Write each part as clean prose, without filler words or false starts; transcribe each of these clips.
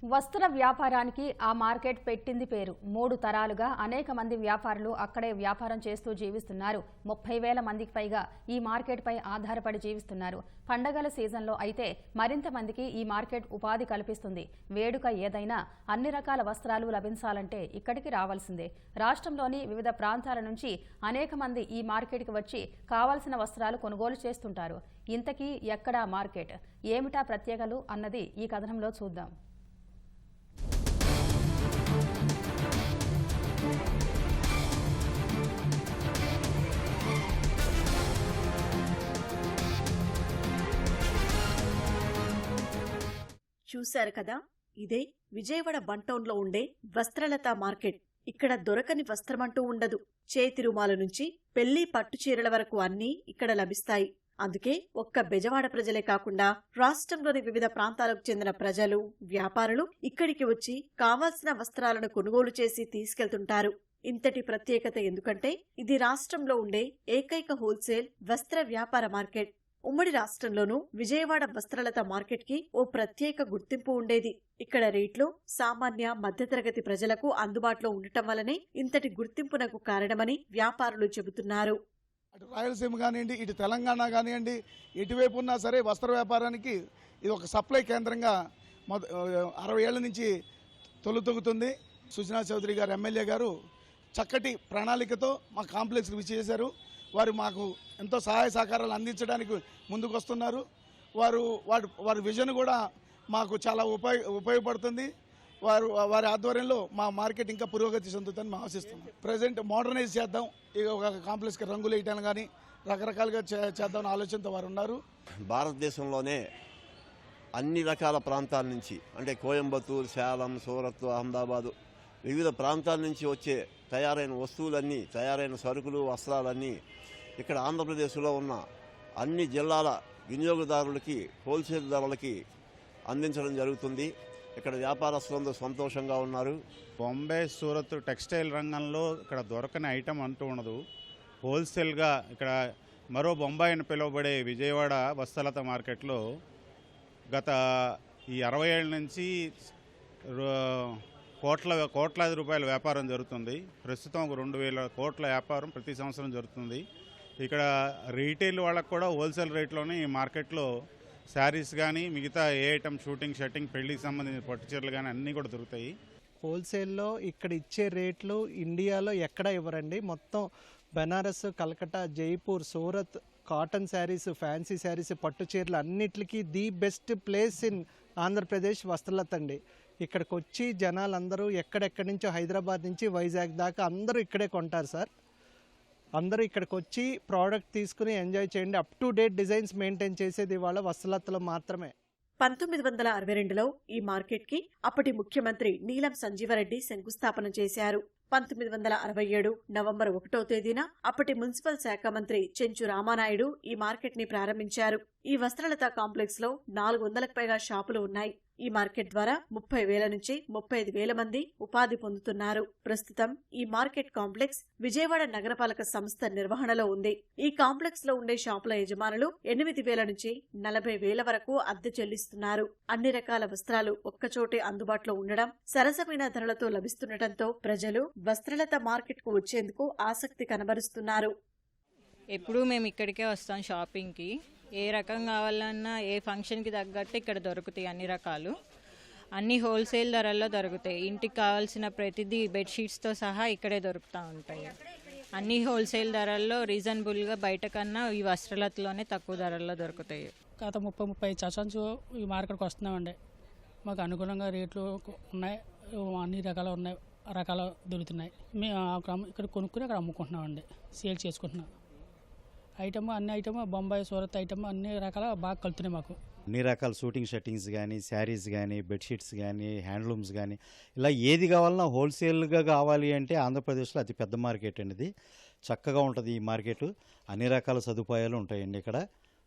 వస్త్ర వ్యాపారానికి ఆ మార్కెట్ పెట్టింది పేరు. 3 తరాలుగా అనేక మంది వ్యాపారులు అక్కడే వ్యాపారం చేస్తూ జీవిస్తున్నారు. 30,000 మందికి పైగా ఈ మార్కెట్ పై ఆధారపడి జీవిస్తున్నారు. పండగల సీజన్లో అయితే మరింత మందికి ఈ మార్కెట్ ఉపాధి కల్పిస్తుంది. వేడుక ఏదైనా అన్ని రకాల వస్త్రాలు లభించాలంటే ఇక్కడికి రావాల్సిందే. రాష్ట్రంలోని వివిధ ప్రాంతాల నుంచి అనేక మంది ఈ మార్కెట్కి వచ్చి కావాల్సిన వస్త్రాలు కొనుగోలు చేస్తుంటారు. ఇంతకీ ఎక్కడా మార్కెట్, ఏమిటా ప్రత్యేకలు అన్నది ఈ కథనంలో చూద్దాం. చూశారు కదా, ఇదే విజయవాడ బంటౌన్లో ఉండే వస్త్రలత మార్కెట్. ఇక్కడ దొరకని వస్త్రమంటూ ఉండదు. చేతి రుమాల నుంచి పెళ్లి పట్టు చీరల వరకు అన్నీ ఇక్కడ లభిస్తాయి. అందుకే ఒక్క బెజవాడ ప్రజలే కాకుండా రాష్ట్రంలోని వివిధ ప్రాంతాలకు చెందిన ప్రజలు, వ్యాపారులు ఇక్కడికి వచ్చి కావాల్సిన వస్త్రాలను కొనుగోలు చేసి తీసుకెళ్తుంటారు. ఇంతటి ప్రత్యేకత ఎందుకంటే ఇది రాష్ట్రంలో ఉండే ఏకైక హోల్సేల్ వస్త్ర వ్యాపార మార్కెట్. ఉమ్మడి రాష్ట్రంలోనూ విజయవాడ వస్త్రలత మార్కెట్ కి ఓ ప్రత్యేక గుర్తింపు ఉండేది. ఇక్కడ రేట్లు సామాన్య మధ్యతరగతి ప్రజలకు అందుబాటులో ఉండటం వల్లనే ఇంతటి గుర్తింపునకు కారణమని వ్యాపారులు చెబుతున్నారు. అటు రాయలసీమ కానివ్వండి, ఇటు తెలంగాణ కానివ్వండి, ఎటువైపు ఉన్నా సరే వస్త్ర వ్యాపారానికి ఇది ఒక సప్లై కేంద్రంగా 60 ఏళ్ల నుంచి తొలుతొగుతుంది. సుజనా చౌదరి గారు ఎమ్మెల్యే గారు చక్కటి ప్రణాళికతో మా కాంప్లెక్స్కి విచ్చేశారు. వారు మాకు ఎంతో సహాయ సహకారాలు అందించడానికి ముందుకు వస్తున్నారు. వారి విజన్ కూడా మాకు చాలా ఉపయోగపడుతుంది. వారి ఆధ్వర్యంలో మా మార్కెట్ ఇంకా పురోగతి చెందుతుందని మేము ఆశిస్తున్నాం. ప్రజెంట్ మోడర్నైజ్ చేద్దాం, ఇక ఒక కాంప్లెక్స్కి రంగులు వేయటాన్ని కానీ రకరకాలుగా చేద్దామని ఆలోచనతో వారు ఉన్నారు. భారతదేశంలోనే అన్ని రకాల ప్రాంతాల నుంచి, అంటే కోయంబత్తూరు, సేలం, సూరత్, అహ్మదాబాదు, వివిధ ప్రాంతాల నుంచి వచ్చే తయారైన వస్తువులన్నీ, తయారైన సరుకులు, వస్త్రాలన్నీ ఇక్కడ ఆంధ్రప్రదేశ్లో ఉన్న అన్ని జిల్లాల వినియోగదారులకి హోల్సేల్ ధరలకి అందించడం జరుగుతుంది. ఇక్కడ వ్యాపారస్తులందరూ సంతోషంగా ఉన్నారు. బాంబే, సూరత్ టెక్స్టైల్ రంగంలో ఇక్కడ దొరకని ఐటమ్ అంటూ ఉండదు. హోల్సేల్గా ఇక్కడ మరో బొంబాయి అని పిలువబడే విజయవాడ వస్త్రలత మార్కెట్లో గత ఈ 60 ఏళ్ళ నుంచి కోట్లాది రూపాయల వ్యాపారం జరుగుతుంది. ప్రస్తుతం ఒక 2,000 కోట్ల వ్యాపారం ప్రతి సంవత్సరం జరుగుతుంది. ఇక్కడ రీటైల్ వాళ్ళకు కూడా హోల్సేల్ రేట్లోనే ఈ మార్కెట్లో శారీస్ కానీ మిగతా ఏ ఐటమ్, షూటింగ్, షర్టింగ్, పెళ్లికి సంబంధించిన పట్టు చీరలు కానీ అన్నీ కూడా దొరుకుతాయి. హోల్సేల్లో ఇక్కడ ఇచ్చే రేట్లు ఇండియాలో ఎక్కడ ఇవ్వరండి. మొత్తం బెనారస్, కలకత్తా, జైపూర్, సూరత్ కాటన్ శారీస్, ఫ్యాన్సీ శారీస్, పట్టు చీరలు అన్నిటికీ the best place in Andhra Pradesh Vastralatha అండి. ఇక్కడికి వచ్చి జనాలందరూ ఎక్కడెక్కడి నుంచో, హైదరాబాద్ నుంచి వైజాగ్ దాకా అందరూ ఇక్కడే కొంటారు సార్. అందరూ ఇక్కడికి వచ్చి ప్రోడక్ట్ తీసుకుని ఎంజాయ్ చేయండి. Up to date designs maintain చేసేది ఇవాళ వస్త్రలతలో మాత్రమే. 1962లో ఈ మార్కెట్ కి అప్పటి ముఖ్యమంత్రి నీలం సంజీవరెడ్డి శంకుస్థాపన చేశారు. 1967 నవంబర్ 1వ తేదీన అప్పటి మున్సిపల్ శాఖ మంత్రి చెంచు రామానాయుడు ఈ మార్కెట్ ని ప్రారంభించారు. ఈ వస్త్రలత కాంప్లెక్స్ లో 400కు పైగా షాపులు ఉన్నాయి. ఈ మార్కెట్ ద్వారా 30,000 నుంచి 35,000 మంది ఉపాధి పొందుతున్నారు. ప్రస్తుతం ఈ మార్కెట్ కాంప్లెక్స్ విజయవాడ నగరపాలక సంస్థ నిర్వహణలో ఉంది. ఈ కాంప్లెక్స్ లో ఉండే షాపుల యజమానులు 8,000 నుంచి 40,000 వరకు అద్దె చెల్లిస్తున్నారు. అన్ని రకాల వస్త్రాలు ఒక్కచోటే అందుబాటులో ఉండడం, సరసమైన ధరలతో లభిస్తుండటంతో ప్రజలు వస్త్రలత మార్కెట్ కు వచ్చేందుకు ఆసక్తి కనబరుస్తున్నారు. ఎప్పుడూ మేము ఇక్కడికే వస్తాం షాపింగ్కి. ఏ రకం కావాలన్నా, ఏ ఫంక్షన్కి తగ్గట్టు ఇక్కడ దొరుకుతాయి. అన్ని రకాలు అన్ని హోల్సేల్ ధరల్లో దొరుకుతాయి. ఇంటికి కావాల్సిన ప్రతిదీ బెడ్షీట్స్తో సహా ఇక్కడే దొరుకుతూ ఉంటాయి. అన్ని హోల్సేల్ ధరల్లో రీజనబుల్గా బయట కన్నా ఈ వస్త్రలతలోనే తక్కువ ధరల్లో దొరుకుతాయి. గత 30-35 సంవత్సరాలు ఈ మార్కెట్కి వస్తున్నామండి. మాకు అనుగుణంగా రేట్లు ఉన్నాయి, అన్ని రకాలు ఉన్నాయి, రకాలు దొరుకుతున్నాయి. మేము ఇక్కడ కొనుక్కుని అక్కడ అమ్ముకుంటున్నామండి, సేల్ చేసుకుంటున్నాం. అన్ని ఐటమ్ బొంబాయి, సూరత్ ఐటమ్ అన్ని రకాల బాగా కలుతున్నాయి మాకు. అన్ని రకాల షూటింగ్ షర్టింగ్స్ కానీ, శారీస్ కానీ, బెడ్షీట్స్ కానీ, హ్యాండ్లూమ్స్ కానీ, ఇలా ఏది కావాలన్నా హోల్సేల్గా కావాలి అంటే ఆంధ్రప్రదేశ్లో అతి పెద్ద మార్కెట్ అనేది. చక్కగా ఉంటుంది ఈ మార్కెట్. అన్ని రకాల సదుపాయాలు ఉంటాయండి ఇక్కడ.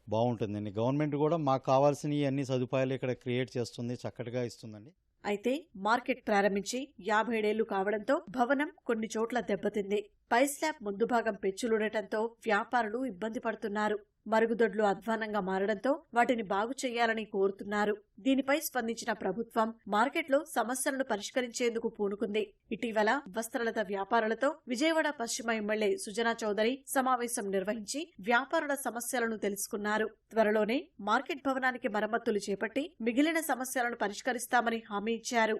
బాగుంటుందండి. గవర్నమెంట్ కూడా మాకు కావాల్సిన అన్ని సదుపాయాలు ఇక్కడ క్రియేట్ చేస్తుంది, చక్కటిగా ఇస్తుందండి. అయితే మార్కెట్ ప్రారంభించి 57 ఏళ్లు కావడంతో భవనం కొన్ని చోట్ల దెబ్బతింది. పై స్లాబ్ ముందు భాగం పెచ్చులుడటంతో వ్యాపారులు ఇబ్బంది పడుతున్నారు. మరుగుదొడ్లు అధ్వానంగా మారడంతో వాటిని బాగు చేయాలని కోరుతున్నారు. దీనిపై స్పందించిన ప్రభుత్వం మార్కెట్లో సమస్యలను పరిష్కరించేందుకు పూనుకుంది. ఇటీవల వస్త్రలత వ్యాపారులతో విజయవాడ పశ్చిమ ఎమ్మెల్యే సుజనా చౌదరి సమావేశం నిర్వహించి వ్యాపారుల సమస్యలను తెలుసుకున్నారు. త్వరలోనే మార్కెట్ భవనానికి మరమ్మతులు చేపట్టి మిగిలిన సమస్యలను పరిష్కరిస్తామని హామీ ఇచ్చారు.